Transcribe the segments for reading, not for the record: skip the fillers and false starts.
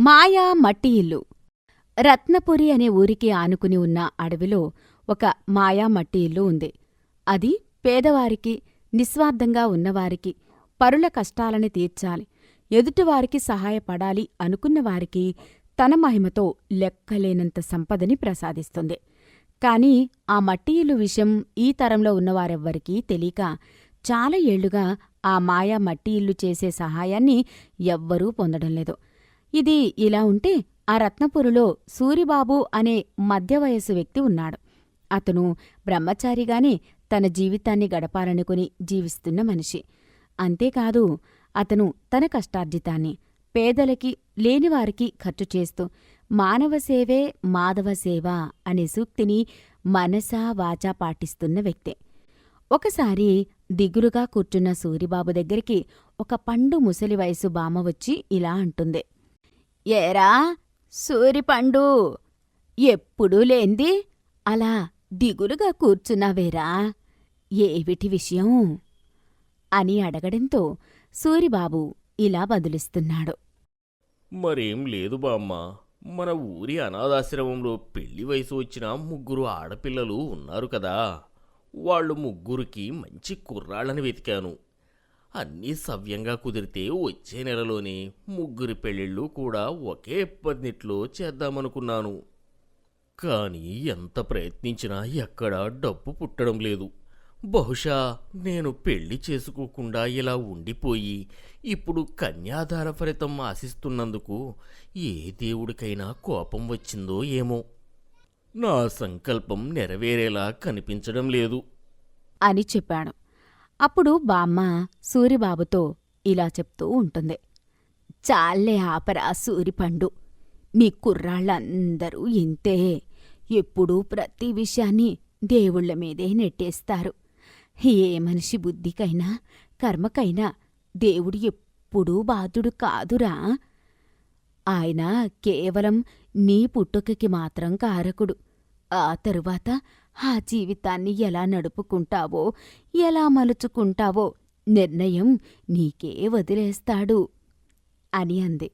మాయా మట్టి ఇల్లు. రత్నపురి అనే ఊరికి ఆనుకుని ఉన్న అడవిలో ఒక మాయా మట్టి ఇల్లు ఉంది. అది పేదవారికి, నిస్వార్థంగా ఉన్నవారికి, పరుల కష్టాలని తీర్చాలి, ఎదుటివారికి సహాయపడాలి అనుకున్నవారికి తన మహిమతో లెక్కలేనంత సంపదని ప్రసాదిస్తుంది. కాని ఆ మట్టి ఇల్లు విషయం ఈ తరంలో ఉన్నవారెవ్వరికీ తెలియక చాలా ఏళ్లుగా ఆ మాయా మట్టి ఇల్లు చేసే సహాయాన్ని ఎవ్వరూ పొందడంలేదు. ఇది ఇలా ఉంటే ఆ రత్నపురిలో సూరిబాబు అనే మధ్యవయస్సు వ్యక్తి ఉన్నాడు. అతను బ్రహ్మచారిగానే తన జీవితాన్ని గడపాలనుకుని జీవిస్తున్న మనిషి. అంతేకాదు అతను తన కష్టార్జితాన్ని పేదలకి, లేనివారికి ఖర్చు చేస్తూ మానవసేవే మాధవసేవ అనే సూక్తిని మనసా వాచా పాటిస్తున్న వ్యక్తే. ఒకసారి దిగులుగా కూర్చున్న సూరిబాబు దగ్గరికి ఒక పండు ముసలి వయసు బామ్మ వచ్చి ఇలా అంటుంది. ఏరా సూరిపండు, ఎప్పుడూ లేంది అలా దిగులుగా కూర్చున్నావేరా, ఏవిటి విషయం అని అడగడంతో సూరిబాబు ఇలా బదులిస్తున్నాడు. మరేం లేదు బామ్మ, మన ఊరి అనాథాశ్రమంలో పెళ్లి వయసు వచ్చిన 3 ఆడపిల్లలు ఉన్నారు కదా, వాళ్ళు 3కి మంచి కుర్రాళ్ళని వెతికాను. అన్నీ సవ్యంగా కుదిరితే వచ్చే నెలలోనే 3 పెళ్ళిళ్ళు కూడా ఒకే పద్నిట్లో చేద్దామనుకున్నాను. కానీ ఎంత ప్రయత్నించినా ఎక్కడా డబ్బు పుట్టడం లేదు. బహుశా నేను పెళ్లి చేసుకోకుండా ఇలా ఉండిపోయి ఇప్పుడు కన్యాదాన ఫలితం ఆశిస్తున్నందుకు ఏ దేవుడికైనా కోపం వచ్చిందో ఏమో. నా సంకల్పం నెరవేరేలా కనిపించడం లేదు అని చెప్పాడు. అప్పుడు బామ్మ సూరిబాబుతో ఇలా చెప్తూ ఉంటుంది. చాలే ఆపరా సూరిపండు, మీ కుర్రాళ్ళందరూ ఇంతే. ఎప్పుడూ ప్రతి విషయాన్ని దేవుళ్ల మీదే నెట్టేస్తారు. ఏ మనిషి బుద్ధికైనా కర్మకైనా దేవుడు ఎప్పుడూ బాధుడు కాదురా. ఆయన కేవలం నీ పుట్టుకకి మాత్రం కారకుడు. ఆ తరువాత ఆ జీవితాన్ని ఎలా నడుపుకుంటావో, ఎలా మలుచుకుంటావో నిర్ణయం నీకే వదిలేస్తాడు అని అంది.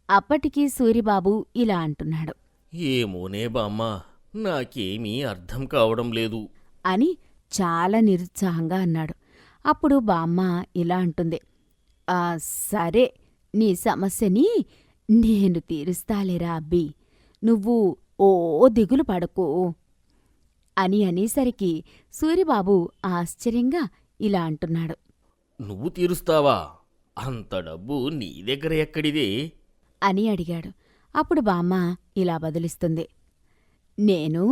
అప్పటికీ సూరిబాబు ఇలా అంటున్నాడు. ఏమోనే బామ్మ, నాకేమీ అర్థం కావడం లేదు అని చాలా నిరుత్సాహంగా అన్నాడు. అప్పుడు బామ్మ ఇలా అంటుంది. సరే, నీ సమస్యని నేను తీరుస్తాలేరా అబ్బి, నువ్వు ఓ దిగులు పడకు అని అనేసరికి సూరిబాబు ఆశ్చర్యంగా ఇలా అంటున్నాడు. నువ్వు తీరుస్తావా? అంత డబ్బు నీ దగ్గర ఎక్కడిదే అని అడిగాడు. అప్పుడు బామ్మ ఇలా బదులిస్తుంది. నేను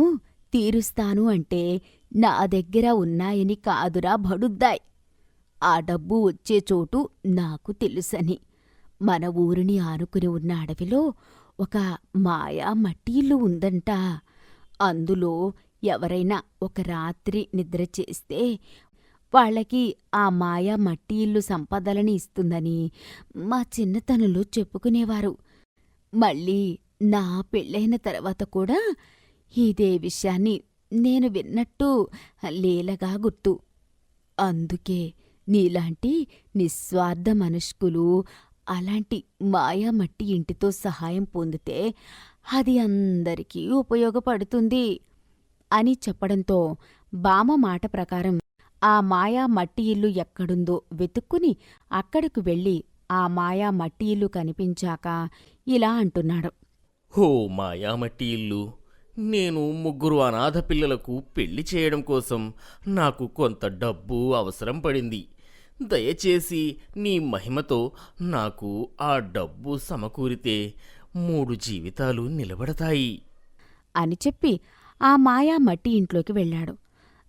తీరుస్తాను అంటే నా దగ్గర ఉన్నాయని కాదురా బడుద్దాయ్. ఆ డబ్బు వచ్చే చోటు నాకు తెలుసని. మన ఊరిని ఆనుకుని ఉన్న అడవిలో ఒక మాయా మట్టి ఇల్లు ఉందంట. అందులో ఎవరైనా ఒక రాత్రి నిద్ర చేస్తే వాళ్ళకి ఆ మాయా మట్టి ఇల్లు సంపదలని ఇస్తుందని మా చిన్నతనంలో చెప్పుకునేవారు. మళ్ళీ నా పెళ్ళైన తర్వాత కూడా ఇదే విషయాన్ని నేను విన్నట్టు లీలగా గుర్తు. అందుకే నీలాంటి నిస్వార్థ మనుష్కులు అలాంటి మాయా మట్టి ఇంటితో సహాయం పొందితే అది అందరికీ ఉపయోగపడుతుంది అని చెప్పడంతో బామ్మ మాట ప్రకారం ఆ మాయా మట్టి ఇల్లు ఎక్కడుందో వెతుక్కుని అక్కడకు వెళ్ళి ఆ మాయా మట్టి ఇల్లు కనిపించాక ఇలా అంటున్నాడు. హో మాయామట్టి ఇల్లు, నేను 3 అనాథ పిల్లలకు పెళ్లి చేయడం కోసం నాకు కొంత డబ్బు అవసరం పడింది. దయచేసి నీ మహిమతో నాకు ఆ డబ్బు సమకూరితే 3 జీవితాలు నిలబడతాయి అని చెప్పి ఆ మాయా మట్టి ఇంట్లోకి వెళ్ళాడు.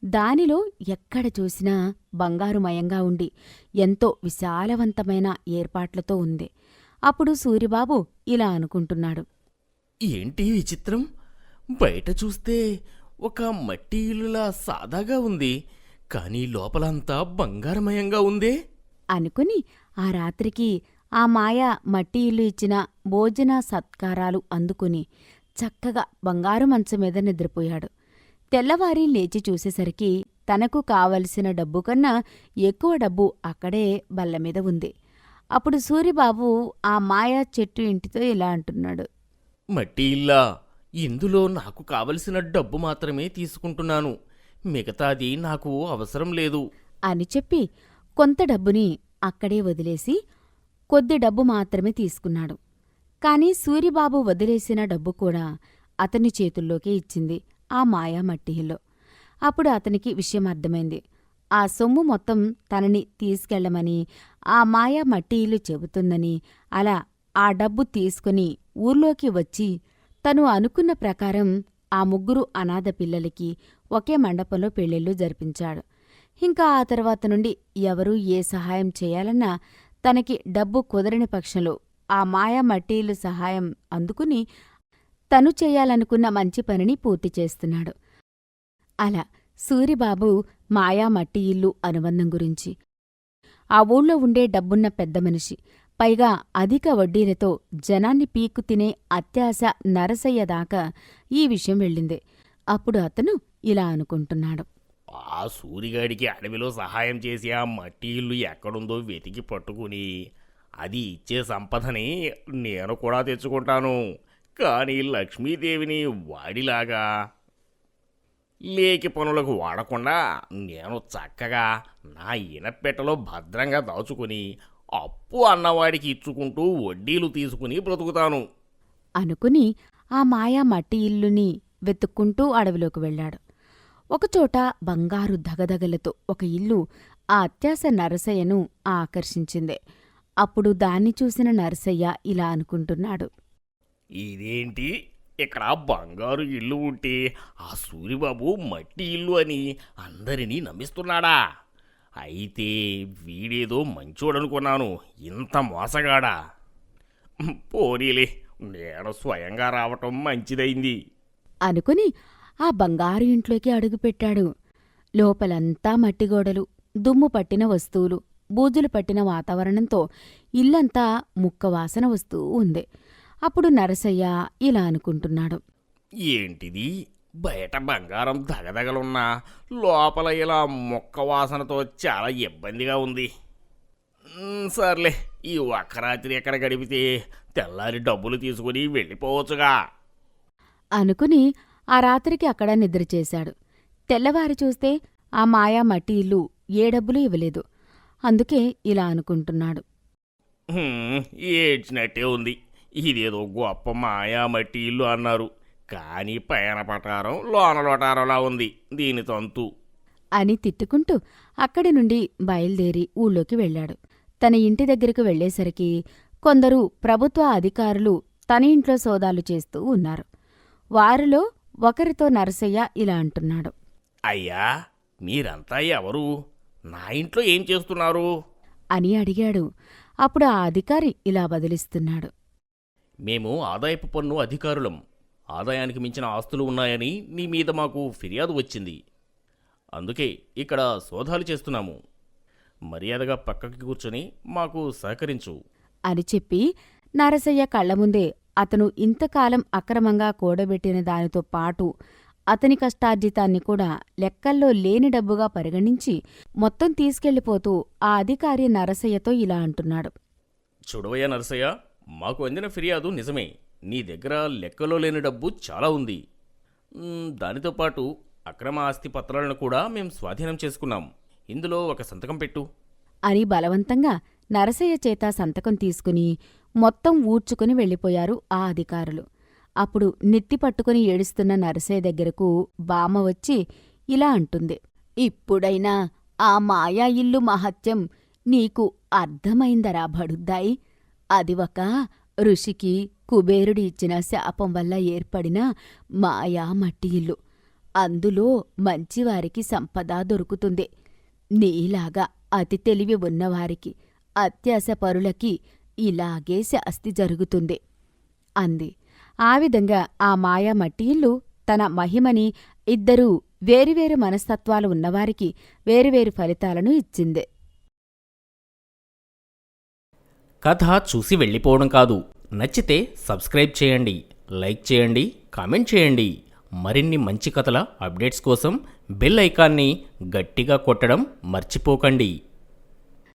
దానిలో ఎక్కడ చూసినా బంగారుమయంగా ఉండి ఎంతో విశాలవంతమైన ఏర్పాట్లతో ఉంది. అప్పుడు సూరిబాబు ఇలా అనుకుంటున్నాడు. ఏంటి విచిత్రం? బయట చూస్తే ఒక మట్టి ఇల్లులా సాదాగా ఉంది, కానీ లోపలంతా బంగారమయంగా ఉందే అనుకుని ఆ రాత్రికి ఆ మాయా మట్టి ఇల్లు ఇచ్చిన భోజన సత్కారాలు అందుకుని చక్కగా బంగారు మంచం మీద నిద్రపోయాడు. తెల్లవారి లేచి చూసేసరికి తనకు కావలసిన డబ్బు కన్నా ఎక్కువ డబ్బు అక్కడే బల్లమీద ఉంది. అప్పుడు సూరిబాబు ఆ మాయా చెట్టు ఇంటితో ఇలా అంటున్నాడు. మట్టి ఇల్లా, ఇందులో నాకు కావలసిన డబ్బు మాత్రమే తీసుకుంటున్నాను. మిగతాది నాకు అవసరం లేదు. అని చెప్పి కొంత డబ్బుని అక్కడే వదిలేసి కొద్ది డబ్బు మాత్రమే తీసుకున్నాడు. కాని సూరిబాబు వదిలేసిన డబ్బు కూడా అతని చేతుల్లోకే ఇచ్చింది ఆ మాయా మట్టి ఇల్లు. అప్పుడు అతనికి విషయం అర్థమైంది. ఆ సొమ్ము మొత్తం తనని తీసుకెళ్లమని ఆ మాయా మట్టి ఇల్లు చెబుతుందని, అలా ఆ డబ్బు తీసుకుని ఊర్లోకి వచ్చి తను అనుకున్న ప్రకారం ఆ ముగ్గురు అనాథ పిల్లలకి ఒకే మండపంలో పెళ్ళిళ్ళు జరిపించాడు. ఇంకా ఆ తర్వాత నుండి ఎవరూ ఏ సహాయం చేయాలన్నా తనకి డబ్బు కుదరని పక్షంలో ఆ మాయా మట్టియిల్లు సహాయం అందుకుని తను చేయాలనుకున్న మంచి పనిని పూర్తి చేస్తున్నాడు. అలా సూరిబాబు మాయా మట్టి ఇల్లు అనుబంధం గురించి, ఆ ఊళ్ళో ఉండే డబ్బున్న పెద్ద మనిషి, పైగా అధిక వడ్డీలతో జనాన్ని పీక్కు తినే అత్యాశ నరసయ్య దాకా ఈ విషయం వెళ్ళింది. అప్పుడు అతను ఇలా అనుకుంటున్నాడు. ఆ సూరిగాడికి అడవిలో సహాయం చేసి ఆ మట్టి ఇల్లు ఎక్కడుందో వెతికి పట్టుకుని అది ఇచ్చే సంపదని నేను కూడా తెచ్చుకుంటాను. కానీ లక్ష్మీదేవిని వాడిలాగా లేకి పనులకు వాడకుండా నేను చక్కగా నా ఇనపెట్టెలో భద్రంగా దాచుకుని అప్పు అన్నవాడికి ఇచ్చుకుంటూ వడ్డీలు తీసుకుని బ్రతుకుతాను అనుకుని ఆ మాయా మట్టి ఇల్లుని వెతుక్కుంటూ అడవిలోకి వెళ్ళాడు. ఒకచోట బంగారు దగదగలతో ఒక ఇల్లు ఆ అత్యాశ నరసయ్యను ఆకర్షించింది. అప్పుడు దాన్ని చూసిన నరసయ్య ఇలా అనుకుంటున్నాడు. ఇదేంటి, ఇక్కడ బంగారు ఇల్లు ఉంటే ఆ సూరిబాబు మట్టి ఇల్లు అని అందరినీ నమ్మిస్తున్నాడా? అయితే వీడేదో మంచోడనుకున్నాను, ఇంత మోసగాడా? పోనీలే, నేను స్వయంగా రావటం మంచిదైంది అనుకుని ఆ బంగారు ఇంట్లోకి అడుగుపెట్టాడు. లోపలంతా మట్టిగోడలు, దుమ్ము పట్టిన వస్తువులు, బూజులు పట్టిన వాతావరణంతో ఇల్లంతా ముక్కవాసన వస్తూ ఉంది. అప్పుడు నరసయ్య ఇలా అనుకుంటున్నాడు. ఏంటిది, బయట బంగారం దగదగలున్నా లోపల ఇలా మొక్క వాసనతో చాలా ఇబ్బందిగా ఉంది. సర్లే, ఈ ఒక్క రాత్రి ఎక్కడ గడిపితే తెల్లారి డబ్బులు తీసుకుని వెళ్ళిపోవచ్చుగా అనుకుని ఆ రాత్రికి అక్కడ నిద్రచేశాడు. తెల్లవారి చూస్తే ఆ మాయా మట్టి ఇల్లు ఏ డబ్బులు ఇవ్వలేదు. అందుకే ఇలా అనుకుంటున్నాడు. ఏడ్చినట్టే ఉంది. ఇదేదో గొప్ప మాయా మట్టి ఇల్లు అన్నారు, కానీ పైన పటారం లోన లోటారంలా ఉంది దీని తంతు అని తిట్టుకుంటూ అక్కడి నుండి బయలుదేరి ఊళ్ళోకి వెళ్ళాడు. తన ఇంటి దగ్గరకు వెళ్లేసరికి కొందరు ప్రభుత్వ అధికారులు తన ఇంట్లో సోదాలు చేస్తూ ఉన్నారు. వారిలో ఒకరితో నరసయ్య ఇలా అంటున్నాడు. అయ్యా, మీరంతా ఎవరు? నా ఇంట్లో ఏం చేస్తున్నారు అని అడిగాడు. అప్పుడు ఆ అధికారి ఇలా బదిలిస్తున్నాడు. మేము ఆదాయపు పన్ను అధికారులం. ఆదాయానికి మించిన ఆస్తులు ఉన్నాయని నీ మీద మాకు ఫిర్యాదు వచ్చింది. అందుకే ఇక్కడ సోదాలు చేస్తున్నాము. మర్యాదగా పక్కకి కూర్చొని మాకు సహకరించు అని చెప్పి నరసయ్య కళ్ల ముందే అతను ఇంతకాలం అక్రమంగా కూడబెట్టిన దానితో పాటు అతని కష్టార్జితాన్ని కూడా లెక్కల్లో లేని డబ్బుగా పరిగణించి మొత్తం తీసుకెళ్లిపోతూ ఆ అధికారి నరసయ్యతో ఇలా అంటున్నాడు. చూడవయ్యా నరసయ్య, మాకు అందిన ఫిర్యాదు నిజమే. నీ దగ్గర లెక్కలో లేని డబ్బు చాలా ఉంది. దానితో పాటు అక్రమ ఆస్తి పత్రాలను కూడా మేం స్వాధీనం చేసుకున్నాం. ఇందులో ఒక సంతకం పెట్టు అని బలవంతంగా నరసయ్య చేత సంతకం తీసుకుని మొత్తం ఊడ్చుకుని వెళ్ళిపోయారు ఆ అధికారులు. అప్పుడు నెత్తి పట్టుకుని ఏడుస్తున్న నరసయ్య దగ్గరకు బామ్మ వచ్చి ఇలా అంటుంది. ఇప్పుడైనా ఆ మాయా ఇల్లు మహత్యం నీకు అర్థమైందరా బడుద్దాయి? అది ఒక ఋషికి కుబేరుడి ఇచ్చిన శాపం వల్ల ఏర్పడిన మాయా మట్టి ఇల్లు. అందులో మంచివారికి సంపద దొరుకుతుంది. నీలాగా అతి తెలివి ఉన్నవారికి, అత్యాశపరులకి ఇలాగే శాస్తి జరుగుతుంది అంది. ఆ విధంగా ఆ మాయా మట్టి ఇల్లు తన మహిమని ఇద్దరూ వేరువేరు మనస్తత్వాలు ఉన్నవారికి వేరువేరు ఫలితాలను ఇచ్చింది. కథ చూసి వెళ్ళిపోవడం కాదు, నచ్చితే సబ్స్క్రైబ్ చేయండి, లైక్ చేయండి, కామెంట్ చేయండి. మరిన్ని మంచి కథల అప్డేట్స్ కోసం బెల్ ఐకాన్ని గట్టిగా కొట్టడం మర్చిపోకండి.